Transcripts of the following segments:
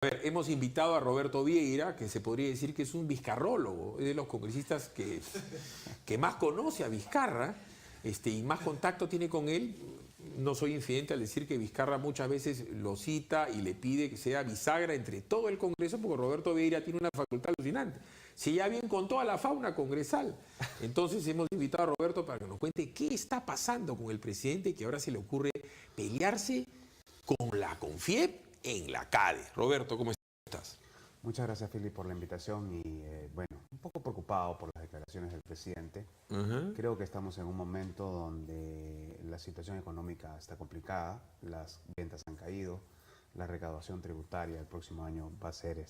A ver, hemos invitado a Roberto Vieira, que se podría decir que es un vizcarrólogo, es de los congresistas que más conoce a Vizcarra y más contacto tiene con él. No soy infidente al decir que Vizcarra muchas veces lo cita y le pide que sea bisagra entre todo el Congreso, porque Roberto Vieira tiene una facultad alucinante. Se lleva bien con toda la fauna congresal. Entonces hemos invitado a Roberto para que nos cuente qué está pasando con el presidente, que ahora se le ocurre pelearse con la CONFIEP en la CADE. Roberto, ¿cómo estás? Muchas gracias, Fili, por la invitación y, bueno, un poco preocupado por las declaraciones del presidente. Creo que estamos en un momento donde la situación económica está complicada, las ventas han caído, la recaudación tributaria el próximo año va a ser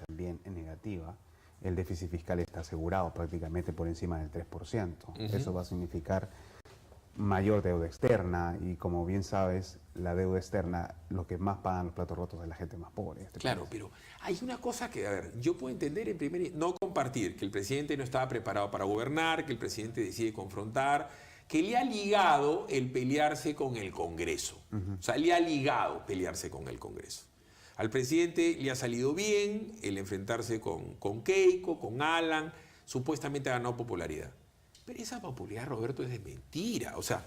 también negativa. El déficit fiscal está asegurado prácticamente por encima del 3%. Eso va a significar mayor deuda externa y, como bien sabes, la deuda externa, lo que más pagan los platos rotos es la gente más pobre. Claro, pero hay una cosa que, a ver, yo puedo entender en primer lugar, no compartir, que el presidente no estaba preparado para gobernar, que el presidente decide confrontar, que le ha ligado el pelearse con el Congreso. O sea, le ha ligado pelearse con el Congreso. Al presidente le ha salido bien el enfrentarse con Keiko, con Alan, supuestamente ha ganado popularidad. Pero esa popularidad, Roberto, es de mentira. O sea,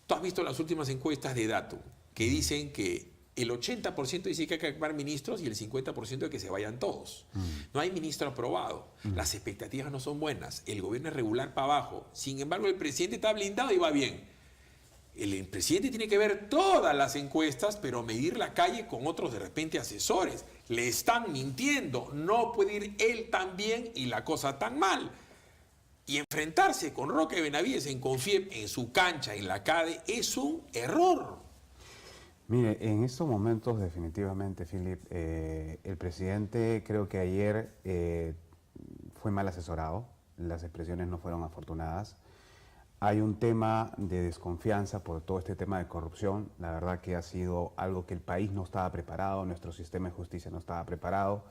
tú has visto las últimas encuestas de Datum que dicen que el 80% dice que hay que acabar ministros y el 50% de que se vayan todos. No hay ministro aprobado. Las expectativas no son buenas. El gobierno es regular para abajo. Sin embargo, el presidente está blindado y va bien. El presidente tiene que ver todas las encuestas, pero medir la calle con otros de repente asesores. Le están mintiendo. No puede ir él tan bien y la cosa tan mal. Y enfrentarse con Roque Benavides en CONFIEP, en su cancha, en la CADE, es un error. Mire, en estos momentos definitivamente, Philip, el presidente creo que ayer fue mal asesorado, las expresiones no fueron afortunadas. Hay un tema de desconfianza por todo este tema de corrupción. La verdad que ha sido algo que el país no estaba preparado, nuestro sistema de justicia no estaba preparado.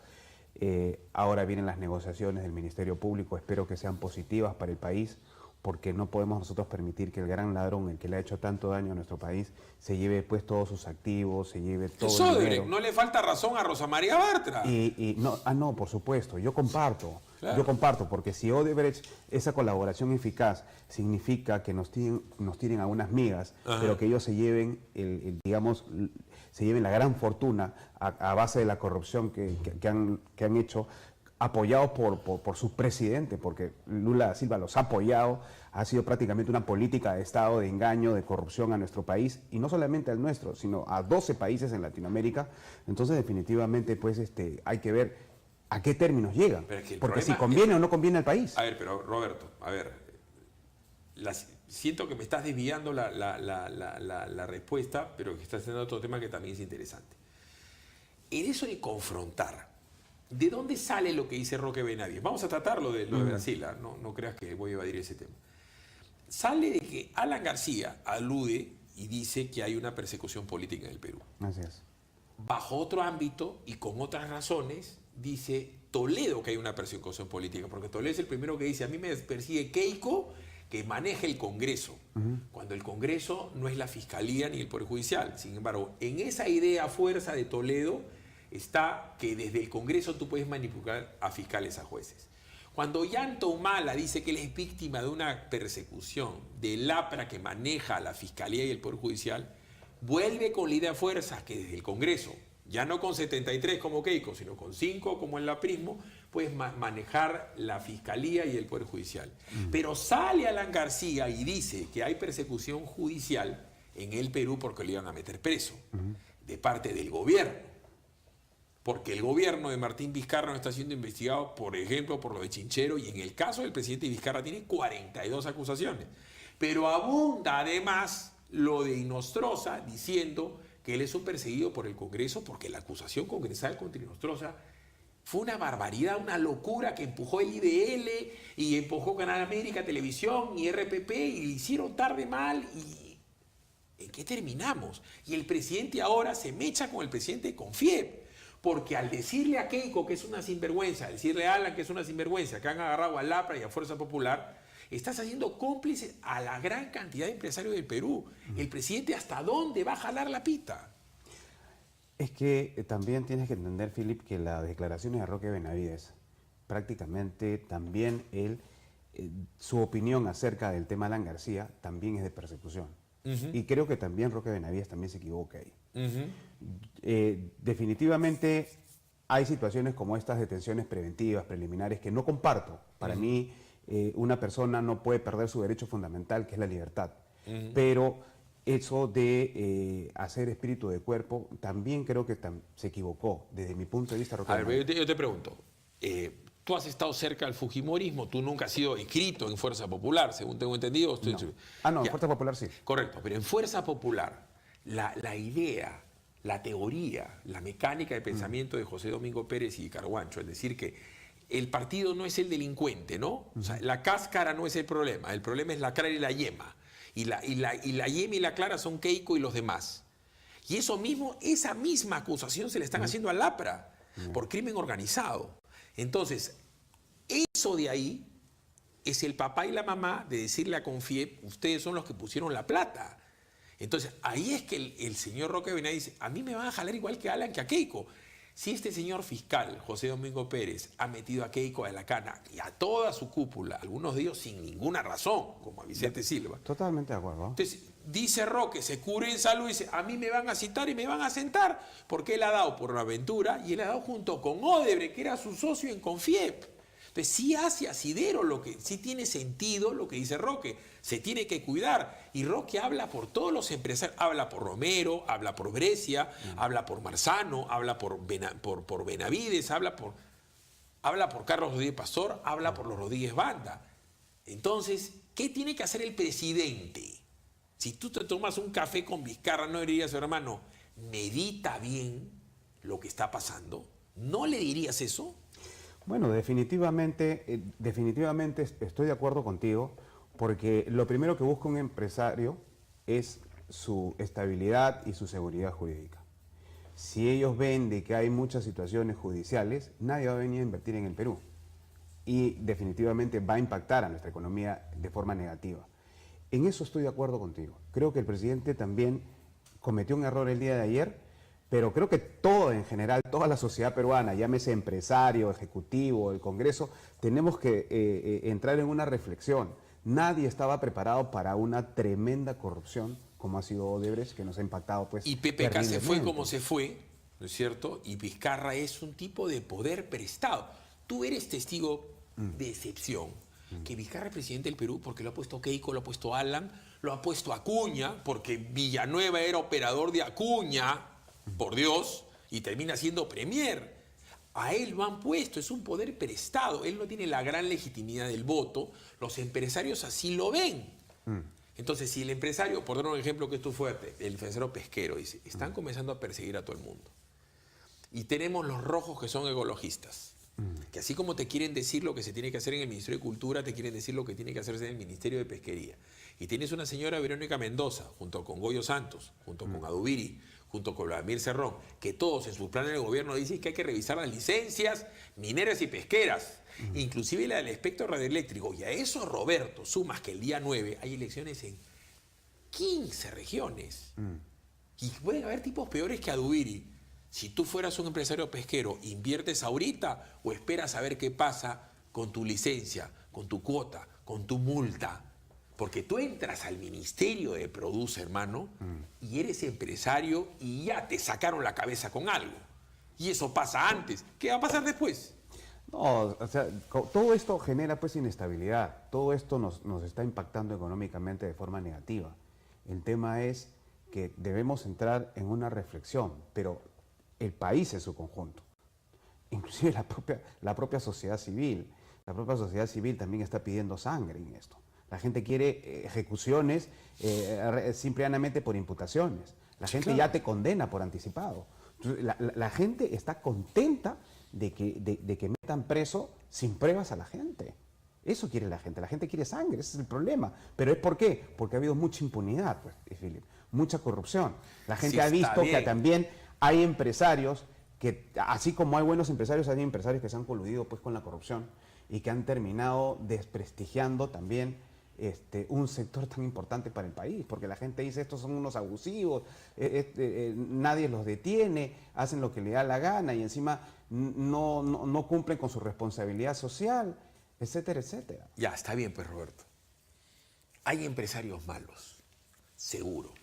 Ahora vienen las negociaciones del Ministerio Público, espero que sean positivas para el país, porque no podemos nosotros permitir que el gran ladrón, el que le ha hecho tanto daño a nuestro país, se lleve pues todos sus activos, se lleve todo el dinero. No le falta razón a Rosa María Bartra. No, por supuesto, yo comparto. Claro. Yo comparto, porque si Odebrecht, esa colaboración eficaz, significa que nos tiren a unas migas, pero que ellos se lleven, digamos, se lleven la gran fortuna a base de la corrupción que han hecho, apoyados por su presidente, porque Lula da Silva los ha apoyado, ha sido prácticamente una política de Estado de engaño, de corrupción a nuestro país, y no solamente al nuestro, sino a 12 países en Latinoamérica. Entonces, definitivamente, pues, hay que ver a qué términos llegan, porque si conviene o no conviene al país. A ver, pero Roberto, siento que me estás desviando la respuesta, pero que estás haciendo otro tema que también es interesante. En eso de confrontar, ¿de dónde sale lo que dice Roque Benavides? Vamos a tratarlo de lo de Brasil, no creas que voy a evadir ese tema. Sale de que Alan García alude y dice que hay una persecución política en el Perú. Así es. Bajo otro ámbito y con otras razones, dice Toledo que hay una persecución política, porque Toledo es el primero que dice, a mí me persigue Keiko, que maneja el Congreso, cuando el Congreso no es la Fiscalía ni el Poder Judicial. Sin embargo, en esa idea fuerza de Toledo está que desde el Congreso tú puedes manipular a fiscales, a jueces. Cuando Ollanta Humala dice que él es víctima de una persecución del APRA que maneja a la Fiscalía y el Poder Judicial, vuelve con la idea fuerza que desde el Congreso, ya no con 73 como Keiko, sino con 5 como el aprismo, puedes manejar la Fiscalía y el Poder Judicial. Pero sale Alan García y dice que hay persecución judicial en el Perú porque lo iban a meter preso, de parte del gobierno. Porque el gobierno de Martín Vizcarra no está siendo investigado, por ejemplo, por lo de Chinchero, y en el caso del presidente Vizcarra tiene 42 acusaciones. Pero abunda además lo de Inostroza diciendo que él es un perseguido por el Congreso porque la acusación congresal contra Inostroza fue una barbaridad, una locura que empujó el IDL y empujó Canal América, Televisión y RPP y le hicieron tarde mal y ¿en qué terminamos? Y el presidente ahora se mecha con el presidente de CONFIEP. Porque al decirle a Keiko que es una sinvergüenza, al decirle a Alan que es una sinvergüenza, que han agarrado al APRA y a Fuerza Popular, estás haciendo cómplices a la gran cantidad de empresarios del Perú. El presidente, ¿hasta dónde va a jalar la pita? Es que también tienes que entender, Philip, que las declaraciones de Roque Benavides, prácticamente también su opinión acerca del tema Alan García también es de persecución. Y creo que también Roque Benavides también se equivoca ahí. Definitivamente hay situaciones como estas detenciones preventivas, preliminares, que no comparto. Para mí, una persona no puede perder su derecho fundamental, que es la libertad. Pero eso de hacer espíritu de cuerpo, también creo que se equivocó, desde mi punto de vista. A ver, yo te pregunto, tú has estado cerca del fujimorismo, tú nunca has sido inscrito en Fuerza Popular, según tengo entendido. No. En Fuerza Popular sí. Correcto, pero en Fuerza Popular, la idea, la teoría, la mecánica de pensamiento de José Domingo Pérez y Carguancho, es decir, que el partido no es el delincuente, ¿no? O sea, la cáscara no es el problema es la clara y la yema. Y la yema y la clara son Keiko y los demás. Y eso mismo, esa misma acusación se le están haciendo a Lapra por crimen organizado. Entonces, eso de ahí es el papá y la mamá de decirle a Confiep, ustedes son los que pusieron la plata. Entonces, ahí es que el señor Roque Benavides dice, a mí me van a jalar igual que a Alan, que a Keiko. Si este señor fiscal, José Domingo Pérez, ha metido a Keiko de la cana y a toda su cúpula, algunos de ellos sin ninguna razón, como a Vicente Silva. Totalmente de acuerdo. Entonces, dice Roque, se cubre en salud y dice, a mí me van a citar y me van a sentar, porque él ha dado por la aventura y él ha dado junto con Odebrecht, que era su socio en Confiep. Entonces, sí hace asidero sí tiene sentido lo que dice Roque, se tiene que cuidar. Y Roque habla por todos los empresarios, habla por Romero, habla por Brescia, habla por Marzano, habla por Benavides, habla por Carlos Rodríguez Pastor, habla por los Rodríguez Banda. Entonces, ¿qué tiene que hacer el presidente? Si tú te tomas un café con Vizcarra, no le dirías, hermano, medita bien lo que está pasando. ¿No le dirías eso? Bueno, definitivamente estoy de acuerdo contigo, porque lo primero que busca un empresario es su estabilidad y su seguridad jurídica. Si ellos ven de que hay muchas situaciones judiciales, nadie va a venir a invertir en el Perú. Y definitivamente va a impactar a nuestra economía de forma negativa. En eso estoy de acuerdo contigo. Creo que el presidente también cometió un error el día de ayer, pero creo que todo en general, toda la sociedad peruana, llámese empresario, ejecutivo, el Congreso, tenemos que entrar en una reflexión. Nadie estaba preparado para una tremenda corrupción como ha sido Odebrecht, que nos ha impactado pues. Y PPK se fue como se fue, ¿no es cierto? Y Vizcarra es un tipo de poder prestado. Tú eres testigo de excepción, que Vizcarra es presidente del Perú porque lo ha puesto Keiko, lo ha puesto Alan, lo ha puesto Acuña, porque Villanueva era operador de Acuña, por Dios, y termina siendo premier. A él lo han puesto, es un poder prestado, él no tiene la gran legitimidad del voto, los empresarios así lo ven. Entonces, si el empresario, por dar un ejemplo que esto es fuerte, el empresario pesquero dice, están comenzando a perseguir a todo el mundo. Y tenemos los rojos que son ecologistas, que así como te quieren decir lo que se tiene que hacer en el Ministerio de Cultura, te quieren decir lo que tiene que hacerse en el Ministerio de Pesquería. Y tienes una señora Verónica Mendoza, junto con Goyo Santos, junto con Adubiri, junto con Vladimir Cerrón, que todos en sus planes de gobierno dicen que hay que revisar las licencias mineras y pesqueras, inclusive la del espectro radioeléctrico. Y a eso, Roberto, sumas que el día 9 hay elecciones en 15 regiones. Y pueden haber tipos peores que Adubiri. Si tú fueras un empresario pesquero, ¿inviertes ahorita o esperas a ver qué pasa con tu licencia, con tu cuota, con tu multa? Porque tú entras al Ministerio de Produce, hermano, y eres empresario y ya te sacaron la cabeza con algo. Y eso pasa antes. ¿Qué va a pasar después? No, o sea, todo esto genera pues inestabilidad. Todo esto nos está impactando económicamente de forma negativa. El tema es que debemos entrar en una reflexión, pero el país en su conjunto, inclusive la propia sociedad civil. La propia sociedad civil también está pidiendo sangre en esto. La gente quiere ejecuciones simplemente por imputaciones. La gente ya te condena por anticipado. Entonces, la gente está contenta de que metan preso sin pruebas a la gente. Eso quiere la gente. La gente quiere sangre, ese es el problema. ¿Pero es por qué? Porque ha habido mucha impunidad, pues, Philip, mucha corrupción. La gente ha visto que también hay empresarios que, así como hay buenos empresarios, hay empresarios que se han coludido pues, con la corrupción y que han terminado desprestigiando también un sector tan importante para el país, porque la gente dice estos son unos abusivos, nadie los detiene, hacen lo que le da la gana y encima no cumplen con su responsabilidad social, etcétera, etcétera. Ya, está bien, pues, Roberto. Hay empresarios malos, seguro.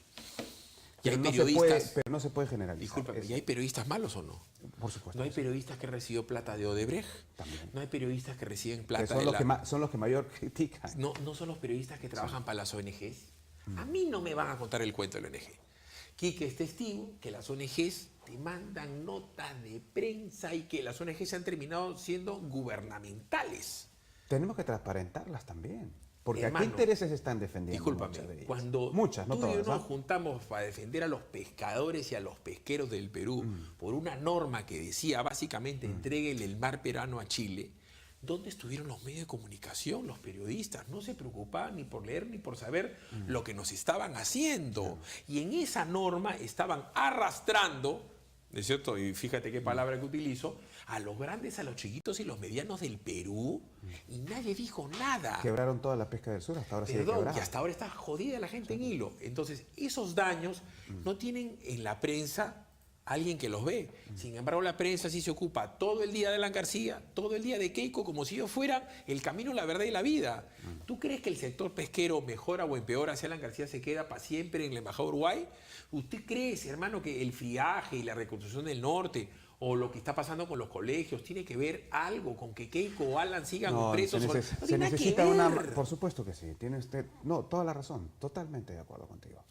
Y hay periodistas... Pero no se puede generalizar. Discúlpame, ¿y hay periodistas malos o no? Por supuesto. ¿No hay periodistas que recibido plata de Odebrecht? También. ¿No hay periodistas que reciben plata son de son los que mayor critican. ¿No son los periodistas que trabajan para las ONGs? A mí no me van a contar el cuento de la ONG. Quique es testigo que las ONGs te mandan notas de prensa y que las ONGs han terminado siendo gubernamentales. Tenemos que transparentarlas también. Porque Hermano, ¿a qué intereses están defendiendo? Discúlpame, cuando muchas, no tú todas, y yo nos juntamos para defender a los pescadores y a los pesqueros del Perú por una norma que decía básicamente entréguele el mar peruano a Chile, ¿dónde estuvieron los medios de comunicación, los periodistas? No se preocupaban ni por leer ni por saber lo que nos estaban haciendo. Y en esa norma estaban arrastrando, ¿no es cierto? Y fíjate qué palabra que utilizo, a los grandes, a los chiquitos y los medianos del Perú, y nadie dijo nada. Quebraron toda la pesca del sur, hasta ahora sigue Perdón, quebrada. y hasta ahora está jodida la gente en hilo. Entonces, esos daños no tienen en la prensa alguien que los ve. Sin embargo, la prensa sí se ocupa todo el día de Alan García, todo el día de Keiko, como si ellos fueran el camino, la verdad y la vida. ¿Tú crees que el sector pesquero mejora o empeora si Alan García se queda para siempre en la Embajada de Uruguay? ¿Usted cree, hermano, que el friaje y la reconstrucción del norte o lo que está pasando con los colegios tiene que ver algo con que Keiko o Alan sigan presos? Se necesita una... Por supuesto que sí. Tiene usted toda la razón. Totalmente de acuerdo contigo.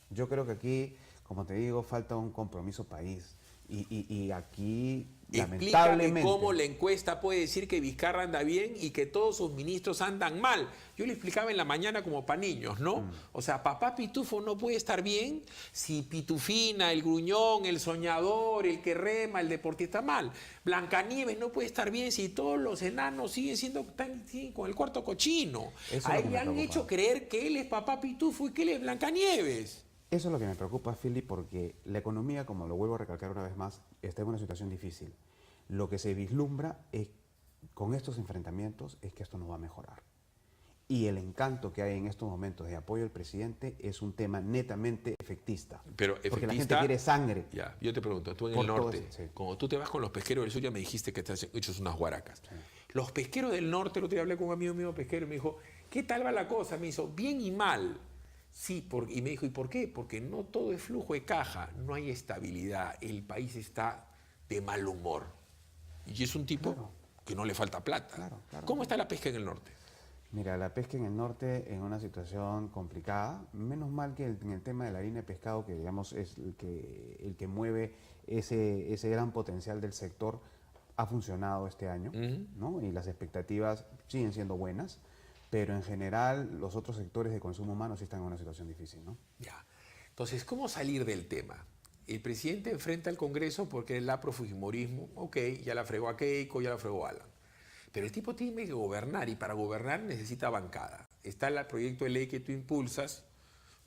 Yo creo que aquí, como te digo, falta un compromiso país. Y aquí, lamentablemente... Explícame cómo la encuesta puede decir que Vizcarra anda bien y que todos sus ministros andan mal. Yo le explicaba en la mañana como para niños, ¿no? O sea, papá Pitufo no puede estar bien si Pitufina, el gruñón, el soñador, el que rema, el deportista mal. Blancanieves no puede estar bien si todos los enanos siguen con el cuarto cochino. A él le han hecho creer que él es papá Pitufo y que él es Blancanieves. Eso es lo que me preocupa, Philip, porque la economía, como lo vuelvo a recalcar una vez más, está en una situación difícil. Lo que se vislumbra con estos enfrentamientos es que esto no va a mejorar. Y el encanto que hay en estos momentos de apoyo al presidente es un tema netamente efectista. Pero porque la gente quiere sangre. Ya, yo te pregunto, tú en el norte, cuando tú te vas con los pesqueros del sur, ya me dijiste que te has hecho unas guaracas. Sí. Los pesqueros del norte, el otro día hablé con un amigo mío pesquero y me dijo, ¿qué tal va la cosa? Me hizo, bien y mal. Sí, y me dijo, ¿y por qué? Porque no todo es flujo de caja, no hay estabilidad, el país está de mal humor. Y es un tipo que no le falta plata. ¿Cómo está la pesca en el norte? Mira, la pesca en el norte en una situación complicada, menos mal que en el tema de la harina de pescado, que digamos es el que mueve ese gran potencial del sector, ha funcionado este año, ¿no? Y las expectativas siguen siendo buenas. Pero en general los otros sectores de consumo humano sí están en una situación difícil, ¿no? Ya. Entonces, ¿cómo salir del tema? El presidente enfrenta al Congreso porque el aprofujimorismo, ok, ya la fregó a Keiko, ya la fregó a Alan. Pero el tipo tiene que gobernar y para gobernar necesita bancada. Está el proyecto de ley que tú impulsas,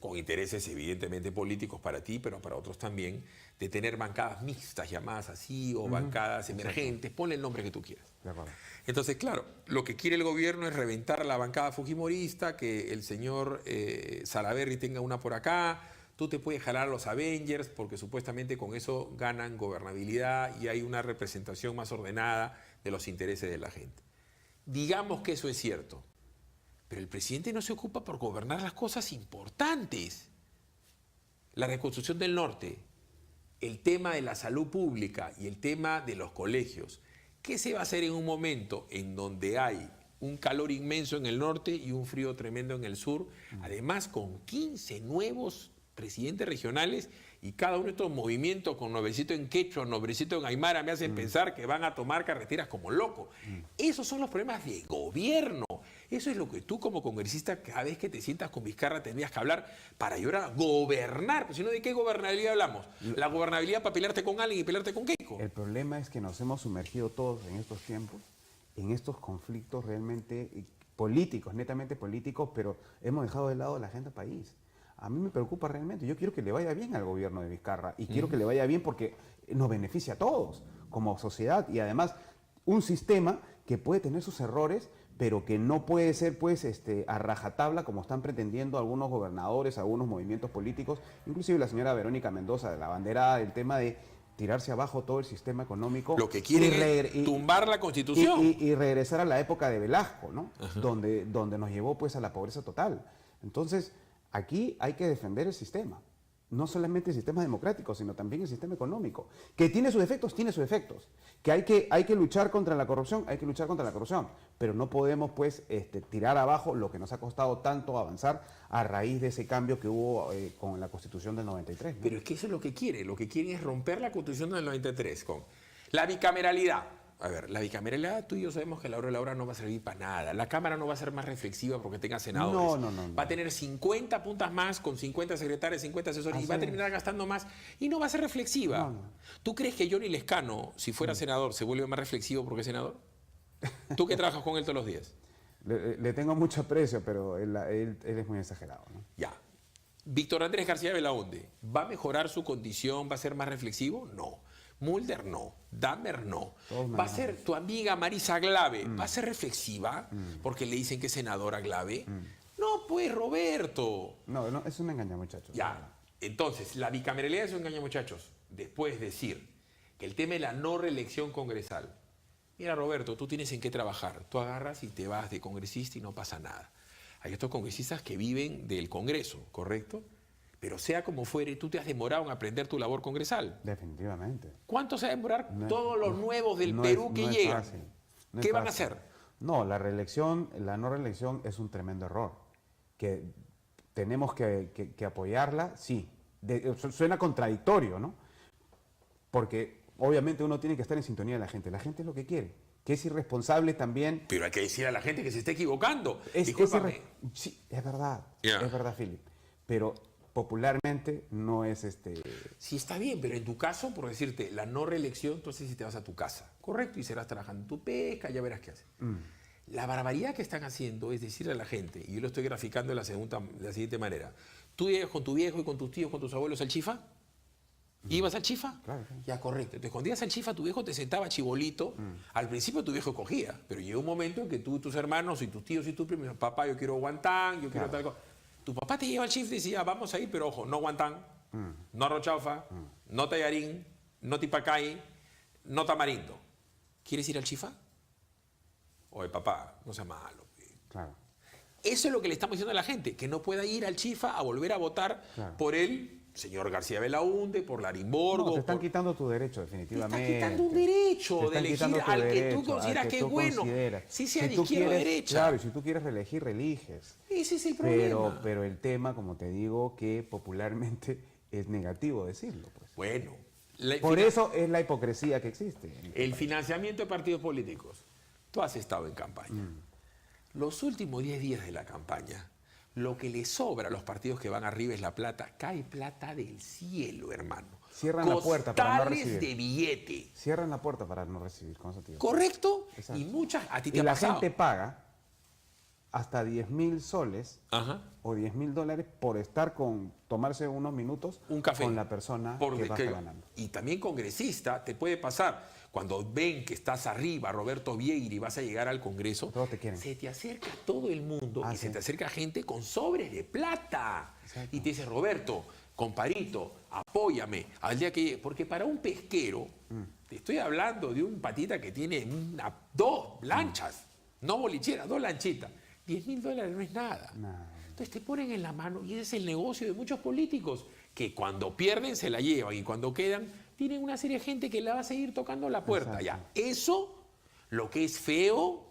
con intereses evidentemente políticos para ti, pero para otros también, de tener bancadas mixtas, llamadas así, o bancadas emergentes, ponle el nombre que tú quieras. De acuerdo. Entonces, claro, lo que quiere el gobierno es reventar la bancada fujimorista, que el señor Salaverry tenga una por acá, tú te puedes jalar a los Avengers, porque supuestamente con eso ganan gobernabilidad y hay una representación más ordenada de los intereses de la gente. Digamos que eso es cierto. Pero el presidente no se ocupa por gobernar las cosas importantes. La reconstrucción del norte, el tema de la salud pública y el tema de los colegios. ¿Qué se va a hacer en un momento en donde hay un calor inmenso en el norte y un frío tremendo en el sur? Además, con 15 nuevos presidentes regionales y cada uno de estos movimientos con nombrecito en quechua, nombrecito en aymara, me hacen pensar que van a tomar carreteras como locos. Esos son los problemas de gobierno. Eso es lo que tú como congresista, cada vez que te sientas con Vizcarra, tendrías que hablar para ayudar a gobernar. Pues si no, ¿de qué gobernabilidad hablamos? La gobernabilidad para pelearte con alguien y pelearte con Keiko. El problema es que nos hemos sumergido todos en estos tiempos, en estos conflictos realmente políticos, netamente políticos, pero hemos dejado de lado la agenda país. A mí me preocupa realmente. Yo quiero que le vaya bien al gobierno de Vizcarra y quiero que le vaya bien porque nos beneficia a todos como sociedad y además un sistema que puede tener sus errores, pero que no puede ser pues a rajatabla como están pretendiendo algunos gobernadores, algunos movimientos políticos, inclusive la señora Verónica Mendoza, de la bandera del tema de tirarse abajo todo el sistema económico. Lo que quieren es tumbar la Constitución. Y regresar a la época de Velasco, ¿no? Donde nos llevó pues a la pobreza total. Entonces, aquí hay que defender el sistema. No solamente el sistema democrático, sino también el sistema económico. Que tiene sus defectos, tiene sus defectos. Que hay que luchar contra la corrupción, hay que luchar contra la corrupción. Pero no podemos, pues, tirar abajo lo que nos ha costado tanto avanzar a raíz de ese cambio que hubo con la Constitución del 93, ¿no? Pero es que eso es lo que quiere. Lo que quieren es romper la Constitución del 93 con la bicameralidad. A ver, la bicameralidad, tú y yo sabemos que a la hora de la hora no va a servir para nada. La Cámara no va a ser más reflexiva porque tenga senadores. No. Va a tener 50 puntas más con 50 secretarios, 50 asesores y va a terminar gastando más y no va a ser reflexiva. No. ¿Tú crees que Johnny Lescano, si fuera senador, se vuelve más reflexivo porque es senador? ¿Tú que trabajas con él todos los días? Le tengo mucho aprecio, pero él es muy exagerado, ¿no? Ya. Víctor Andrés García Belaúnde, ¿va a mejorar su condición? ¿Va a ser más reflexivo? No. Mulder no, Dahmer no. Va a ser tu amiga Marisa Glave, ¿va a ser reflexiva? Porque le dicen que es senadora Glave. No, pues Roberto. No, es un engaño, muchachos. Ya, entonces, la bicameralidad es un engaño, muchachos. Después decir que el tema de la no reelección congresal. Mira, Roberto, tú tienes en qué trabajar. Tú agarras y te vas de congresista y no pasa nada. Hay estos congresistas que viven del Congreso, ¿correcto? Pero sea como fuere, tú te has demorado en aprender tu labor congresal. Definitivamente. ¿Cuánto se va a demorar todos los nuevos del Perú que llegan? ¿Qué van a hacer? No, la no reelección es un tremendo error. Que tenemos que apoyarla, sí. Suena contradictorio, ¿no? Porque obviamente uno tiene que estar en sintonía de la gente. La gente es lo que quiere. Que es irresponsable también. Pero hay que decir a la gente que se está equivocando. Discúlpame. Sí, es verdad. Es verdad, Philip. Pero popularmente no es Sí, está bien, pero en tu caso, por decirte, la no reelección, entonces si te vas a tu casa, correcto, y serás trabajando en tu pesca, ya verás qué haces. La barbaridad que están haciendo es decirle a la gente, y yo lo estoy graficando de la siguiente manera, tú llegas con tu viejo y con tus tíos, con tus abuelos al chifa, ¿ibas al chifa? Claro. Ya, correcto. Entonces, cuando ibas al chifa, tu viejo te sentaba chibolito. Al principio tu viejo cogía, pero llegó un momento en que tú, tus hermanos y tus tíos y tus primos, papá, yo quiero guantán, yo quiero tal cosa. Tu papá te lleva al chifa y decía, vamos a ir, pero ojo, no guantán, no arroz chaufa, no tallarín, no tipacay, no tamarindo. ¿Quieres ir al chifa? Oye, papá, no sea malo. Claro. Eso es lo que le estamos diciendo a la gente, que no pueda ir al chifa a volver a votar por el señor García Belaúnde, por Larimborgo. No, te están quitando tu derecho, definitivamente. Te están quitando un derecho de elegir al que tú consideras que es bueno. Si sea de izquierda o derecha. Claro, y si tú quieres reelegir, reeliges. Ese es el problema. Pero el tema, como te digo, que popularmente es negativo decirlo. Pues. Bueno. Por eso es la hipocresía que existe. El financiamiento de partidos políticos. Tú has estado en campaña. Los últimos 10 días de la campaña, lo que le sobra a los partidos que van arriba es la plata. Cae plata del cielo, hermano. Cierran la puerta para no recibir. De billete. Cierran la puerta para no recibir. Con eso, tío. ¿Correcto? Exacto. Y muchas, a ti te y ha la pasado. gente paga hasta 10.000 soles o $10.000 por estar tomarse unos minutos un café con la persona que va ganando. Y también congresista, te puede pasar, cuando ven que estás arriba, Roberto Vieira, y vas a llegar al Congreso, todos te quieren. Se te acerca todo el mundo y sí. Se te acerca gente con sobres de plata. Exacto. Y te dice, Roberto, comparito, apóyame. Al día que, porque para un pesquero, te estoy hablando de un patita que tiene 2 lanchas, no bolicheras, 2 lanchitas. $10.000 no es nada. Entonces te ponen en la mano y ese es el negocio de muchos políticos que cuando pierden se la llevan y cuando quedan tienen una serie de gente que la va a seguir tocando la puerta. Ya, eso, lo que es feo,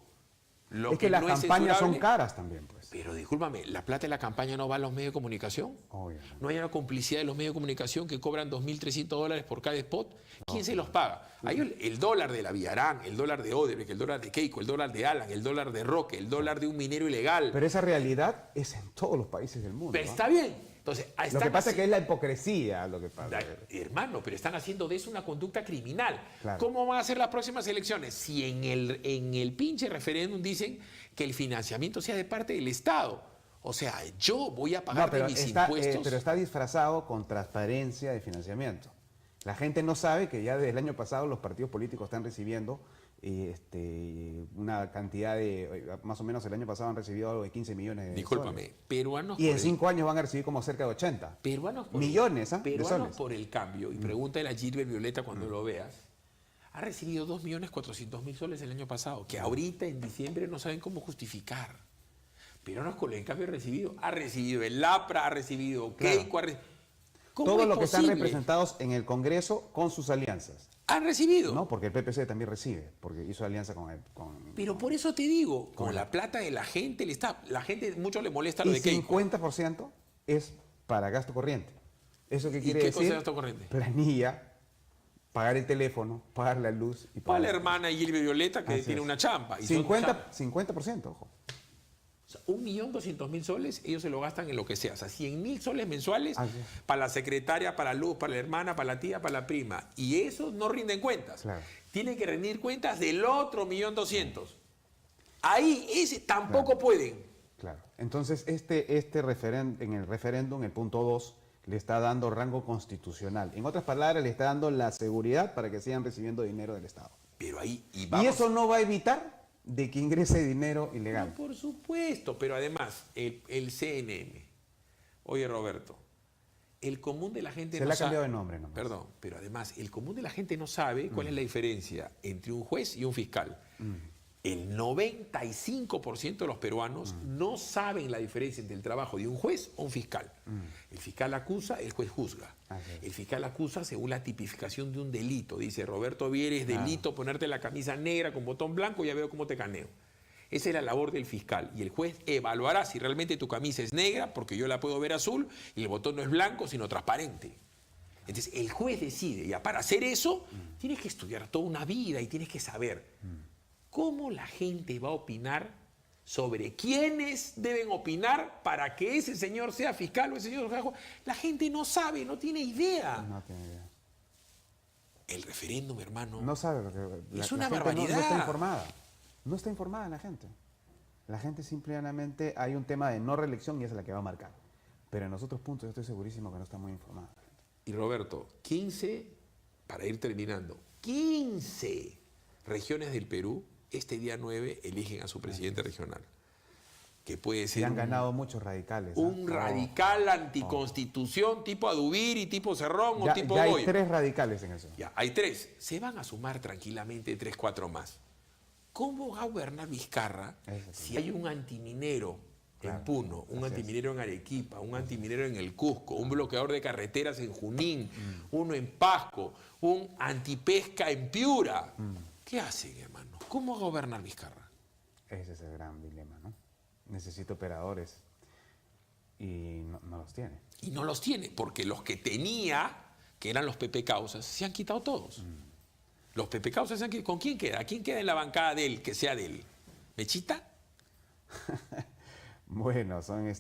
lo es que las no campañas es son caras también, pues. Pero discúlpame, ¿la plata de la campaña no va a los medios de comunicación? Obviamente. ¿No hay una complicidad de los medios de comunicación que cobran $2.300 por cada spot? ¿Quién se los paga? Hay el dólar de la Villarán, el dólar de Odebrecht, el dólar de Keiko, el dólar de Alan, el dólar de Roque, el dólar de un minero ilegal. Pero esa realidad es en todos los países del mundo. Pero ¿no? está bien. Entonces, lo que pasa es que es la hipocresía lo que pasa. Hermano, pero están haciendo de eso una conducta criminal. Claro. ¿Cómo van a ser las próximas elecciones? Si en el pinche referéndum dicen que el financiamiento sea de parte del Estado. O sea, yo voy a pagar de mis impuestos. Pero está disfrazado con transparencia de financiamiento. La gente no sabe que ya desde el año pasado los partidos políticos están recibiendo una cantidad de, más o menos el año pasado han recibido algo de 15 millones de Discúlpame, soles. peruanos Y por en 5 años van a recibir como cerca de 80. peruanos por millones, de peruanos soles. por el cambio, y pregúntale a Gilbert Violeta cuando lo veas, ha recibido 2.400.000 soles el año pasado, que ahorita en diciembre no saben cómo justificar. Peruanos con el cambio ha recibido el APRA, ha recibido Keiko, ¿cómo Todo es lo que están posible? representados en el Congreso con sus alianzas. Han recibido. No, porque el PPC también recibe, porque hizo alianza con Pero por eso te digo, con la plata de la gente, la gente mucho le molesta lo y de Keiko. 50% es para gasto corriente. ¿Eso qué ¿Y quiere qué decir? cosa es gasto corriente? Planilla, pagar el teléfono, pagar la luz y Para pagar la hermana Gilbert Violeta que Así tiene es. una champa. Y son 50%, ojo. 1.200.000 soles, ellos se lo gastan en lo que sea. O sea, 100.000 soles mensuales Así es. para la secretaria, para la luz, para la hermana, para la tía, para la prima. Y esos no rinden cuentas. Claro. Tienen que rendir cuentas del otro 1.200.000. Ahí ese tampoco pueden. Claro. Entonces, en el referéndum, el punto 2, le está dando rango constitucional. En otras palabras, le está dando la seguridad para que sigan recibiendo dinero del Estado. Pero ahí, Y vamos. eso no va a evitar de que ingrese dinero No, ilegal. por supuesto, pero además, el CNN. Oye, Roberto, el común de la gente Se no le ha sabe. cambiado de nombre nomás. Perdón, pero además, el común de la gente no sabe cuál es la diferencia entre un juez y un fiscal. El 95% de los peruanos no saben la diferencia entre el trabajo de un juez o un fiscal. El fiscal acusa, el juez juzga. Así es. El fiscal acusa según la tipificación de un delito. Dice, Roberto Vieres, delito, ponerte la camisa negra con botón blanco, ya veo cómo te caneo. Esa es la labor del fiscal. Y el juez evaluará si realmente tu camisa es negra, porque yo la puedo ver azul, y el botón no es blanco, sino transparente. Entonces, el juez decide. Y para hacer eso, tienes que estudiar toda una vida y tienes que saber cómo la gente va a opinar sobre quiénes deben opinar para que ese señor sea fiscal o ese señor sea juez. La gente no sabe, no tiene idea. No tiene idea. El referéndum, hermano. No sabe porque Es una gente barbaridad. No está informada. No está informada la gente. La gente simplemente hay un tema de no reelección y esa es la que va a marcar. Pero en los otros puntos yo estoy segurísimo que no está muy informada la gente. Y Roberto, 15, para ir terminando, 15 regiones del Perú, este día 9 eligen a su presidente regional. Que puede Y ser han ganado muchos radicales. un radical anticonstitución tipo Adubir y tipo Cerrón o tipo ya hay Goyo. 3 radicales en eso. Ya, hay 3. Se van a sumar tranquilamente 3, 4 más. ¿Cómo va a gobernar Vizcarra si hay un antiminero en Puno, un antiminero en Arequipa, un antiminero en el Cusco, un bloqueador de carreteras en Junín, uno en Pasco, un antipesca en Piura? ¿Qué hacen, hermano? ¿Cómo va a gobernar Vizcarra? Ese es el gran dilema, ¿no? Necesita operadores y no los tiene. Y no los tiene, porque los que tenía, que eran los PP Causas, se han quitado todos. Los PP Causas se han quitado. ¿Con quién queda? ¿Quién queda en la bancada de él, que sea de él? ¿Mechita? Bueno, son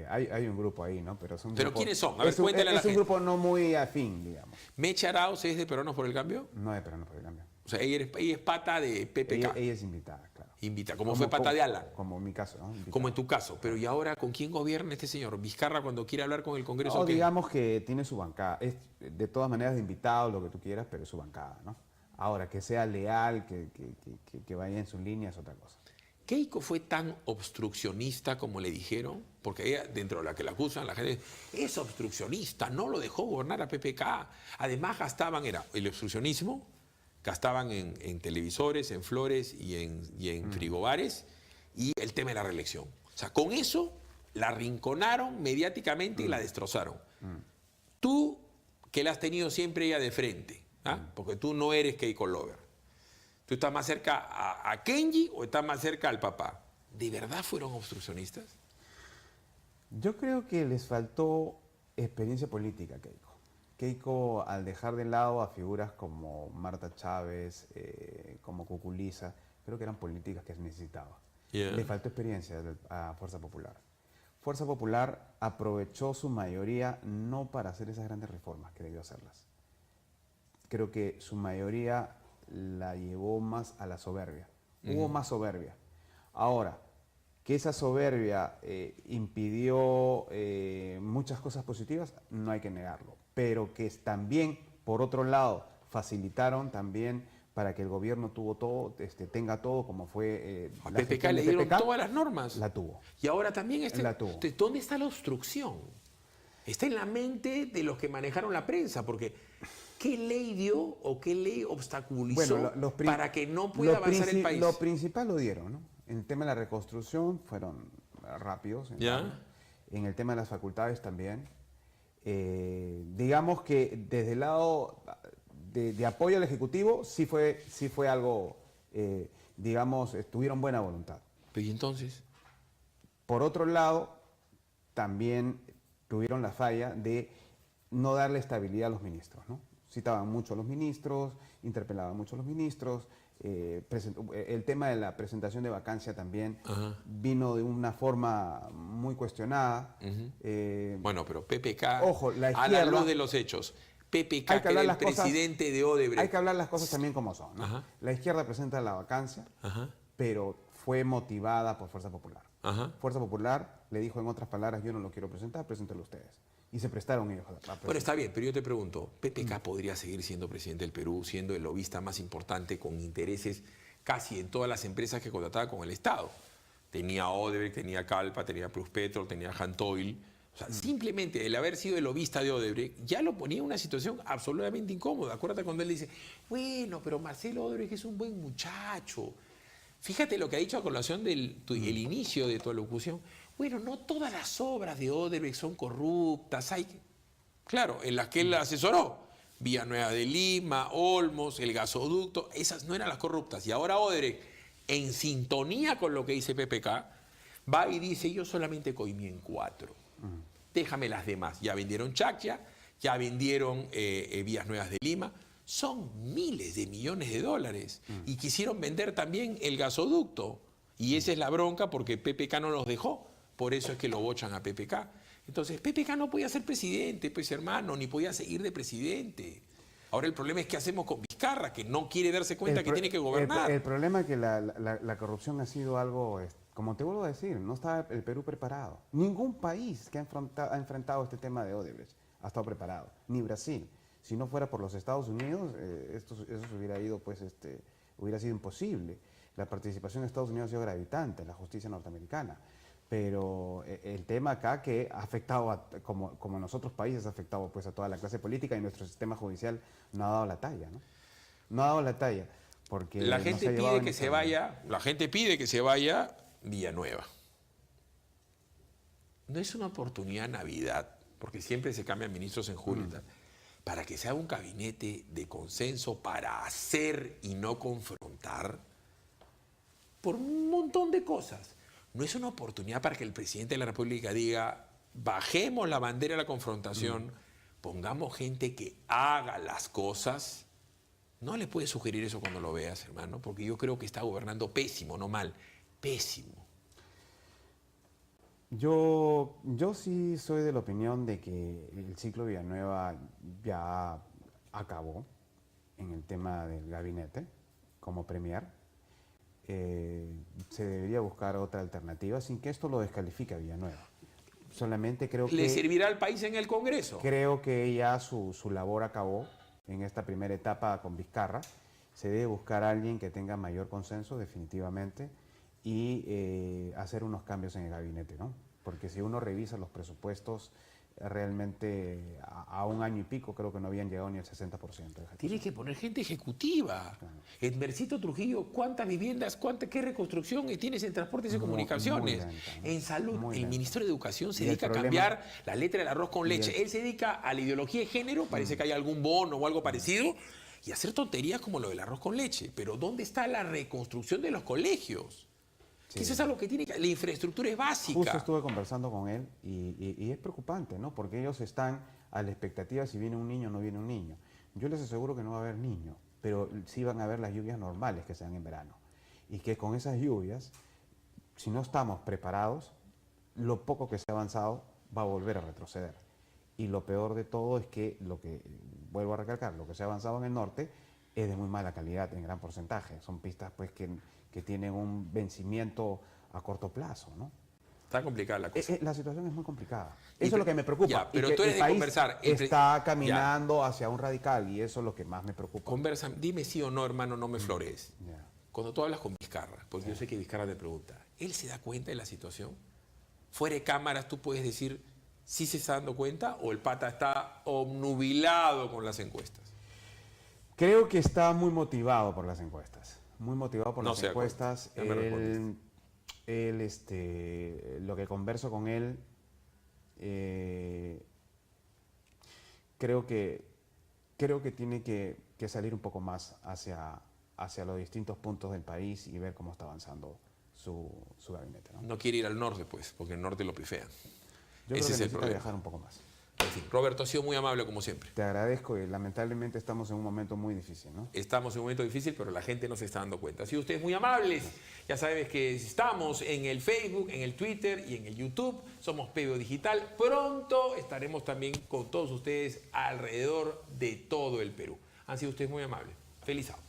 hay un grupo ahí, ¿no? Pero ¿Pero quiénes son? A ver, cuéntale a la es un gente. grupo no muy afín, digamos. ¿Mecha Arauz es de Peruanos por el Cambio? No de Peruanos por el Cambio. O sea, ella es pata de PPK. Ella es invitada, claro. Invita, como fue pata de Alan. Como en mi caso, ¿no? Invitada. Como en tu caso. Pero ¿y ahora con quién gobierna este señor? ¿Vizcarra cuando quiere hablar con el Congreso? No, ¿qué? digamos que tiene su bancada. Es de todas maneras de invitado, lo que tú quieras, pero es su bancada, ¿no? Ahora, que sea leal, que vaya en su línea es otra cosa. ¿Keiko fue tan obstruccionista como le dijeron? Porque ella, dentro de la que la acusan, la gente es obstruccionista, no lo dejó gobernar a PPK. Además gastaban, era el obstruccionismo, gastaban en televisores, en flores y en frigobares, y el tema de la reelección. O sea, con eso la arrinconaron mediáticamente y la destrozaron. Tú, que la has tenido siempre ella de frente, ¿ah? Porque tú no eres Keiko Lover. ¿Tú estás más cerca a Kenji o estás más cerca al papá? ¿De verdad fueron obstruccionistas? Yo creo que les faltó experiencia política a Keiko. Keiko, al dejar de lado a figuras como Marta Chávez, como Cuculiza, creo que eran políticas que necesitaba. Yeah. Le faltó experiencia a Fuerza Popular. Fuerza Popular aprovechó su mayoría no para hacer esas grandes reformas que debió hacerlas. Creo que su mayoría la llevó más a la soberbia. Hubo más soberbia. Ahora, que esa soberbia impidió muchas cosas positivas, no hay que negarlo. Pero que también, por otro lado, facilitaron también para que el gobierno tenga todo como fue A la PPK gestión le de dieron PPK, todas las normas. la tuvo. Y ahora también La tuvo. Entonces, ¿dónde está la obstrucción? Está en la mente de los que manejaron la prensa, porque ¿qué ley dio o qué ley obstaculizó para que no pueda avanzar el país? Lo principal lo dieron, ¿no? En el tema de la reconstrucción fueron rápidos. ¿Ya? En el tema de las facultades también. Digamos que desde el lado de apoyo al Ejecutivo sí fue algo, digamos, tuvieron buena voluntad. ¿Y entonces? Por otro lado, también tuvieron la falla de no darle estabilidad a los ministros, ¿no? Citaban mucho a los ministros, interpelaban mucho a los ministros. El tema de la presentación de vacancia también vino de una forma muy cuestionada. Bueno, pero PPK, ojo, la a la luz de los hechos, PPK, que era el presidente de Odebrecht. Hay que hablar las cosas también como son, ¿no? La izquierda presenta la vacancia, pero fue motivada por Fuerza Popular. Fuerza Popular le dijo en otras palabras, yo no lo quiero presentar, preséntelo ustedes. Y se prestaron ellos a presentar. Bueno, está bien, pero yo te pregunto, ¿PPK podría seguir siendo presidente del Perú, siendo el lobista más importante con intereses casi en todas las empresas que contrataba con el Estado? Tenía Odebrecht, tenía Calpa, tenía Pluspetrol, tenía Hantoil. O sea, simplemente el haber sido el lobista de Odebrecht ya lo ponía en una situación absolutamente incómoda. Acuérdate cuando él dice, bueno, pero Marcelo Odebrecht es un buen muchacho. Fíjate lo que ha dicho a colación del inicio de tu alocución. Bueno, no todas las obras de Odebrecht son corruptas. Claro, en las que él asesoró. Villanueva de Lima, Olmos, el gasoducto, esas no eran las corruptas. Y ahora Odebrecht, en sintonía con lo que dice PPK, va y dice, yo solamente coimí en 4. Déjame las demás. Ya vendieron Chaccha, ya vendieron Vías Nuevas de Lima. Son miles de millones de dólares. Y quisieron vender también el gasoducto. Y esa es la bronca porque PPK no los dejó. Por eso es que lo bochan a PPK. Entonces, PPK no podía ser presidente, pues hermano, ni podía seguir de presidente. Ahora el problema es qué hacemos con Vizcarra, que no quiere darse cuenta que tiene que gobernar. El problema es que la corrupción ha sido algo, como te vuelvo a decir, no está el Perú preparado. Ningún país que ha enfrentado este tema de Odebrecht ha estado preparado, ni Brasil. Si no fuera por los Estados Unidos, eso se hubiera ido, pues, hubiera sido imposible. La participación de Estados Unidos ha sido gravitante, la justicia norteamericana. Pero el tema acá que ha afectado, como en los otros países, ha afectado pues a toda la clase política y nuestro sistema judicial no ha dado la talla, ¿no? No ha dado la talla, porque la gente pide que se vaya, la gente pide que se vaya Villanueva. No es una oportunidad Navidad, porque siempre se cambian ministros en julio y tal, para que se haga un gabinete de consenso para hacer y no confrontar por un montón de cosas. No es una oportunidad para que el presidente de la República diga, bajemos la bandera de la confrontación, pongamos gente que haga las cosas. No le puedes sugerir eso cuando lo veas, hermano, porque yo creo que está gobernando pésimo, no mal, pésimo. Yo sí soy de la opinión de que el ciclo Villanueva ya acabó en el tema del gabinete como premier. Se debería buscar otra alternativa sin que esto lo descalifique a Villanueva. Solamente creo que... ¿Le servirá al país en el Congreso? Creo que ya su labor acabó en esta primera etapa con Vizcarra. Se debe buscar a alguien que tenga mayor consenso definitivamente y hacer unos cambios en el gabinete, ¿no? Porque si uno revisa los presupuestos, realmente a un año y pico creo que no habían llegado ni al 60%. Tiene que poner gente ejecutiva. Claro. Edmercito Trujillo, ¿cuántas viviendas, qué reconstrucción tienes en transportes y comunicaciones? Muy lenta, ¿no? En salud, el Ministerio de Educación se dedica a cambiar la letra del arroz con leche. Él se dedica a la ideología de género, parece que hay algún bono o algo parecido, y hacer tonterías como lo del arroz con leche. Pero ¿dónde está la reconstrucción de los colegios? Sí. Eso es algo que tiene que... La infraestructura es básica. Justo estuve conversando con él y es preocupante, ¿no? Porque ellos están a la expectativa si viene un niño o no viene un niño. Yo les aseguro que no va a haber niño, pero sí van a haber las lluvias normales que se dan en verano. Y que con esas lluvias, si no estamos preparados, lo poco que se ha avanzado va a volver a retroceder. Y lo peor de todo es que, vuelvo a recalcar, lo que se ha avanzado en el norte es de muy mala calidad en gran porcentaje. Son pistas pues que tienen un vencimiento a corto plazo, ¿no? Está complicada la cosa. La situación es muy complicada. Y Eso es lo que me preocupa. ya, pero y que tú eres el de país conversar. está caminando hacia un radical y eso es lo que más me preocupa. Conversa, dime sí o no, hermano, no me florees. Ya. Cuando tú hablas con Vizcarra, porque yo sé que Vizcarra te pregunta, ¿él se da cuenta de la situación? Fuera de cámaras tú puedes decir si se está dando cuenta o el pata está obnubilado con las encuestas. Creo que está muy motivado por las encuestas. Muy motivado por No las sé, encuestas. ya me respondiste. Lo que converso con él, creo que tiene que salir un poco más hacia los distintos puntos del país y ver cómo está avanzando su gabinete, ¿no? No quiere ir al norte, pues, porque el norte lo pifean. Yo creo Ese que es el necesita problema. viajar un poco más. En fin, Roberto, ha sido muy amable como siempre. Te agradezco y lamentablemente estamos en un momento muy difícil, ¿no? Estamos en un momento difícil, pero la gente no se está dando cuenta. Si ustedes muy amables, ya sabes que estamos en el Facebook, en el Twitter y en el YouTube. Somos PBO Digital. Pronto estaremos también con todos ustedes alrededor de todo el Perú. Han sido ustedes muy amables. Feliz sábado.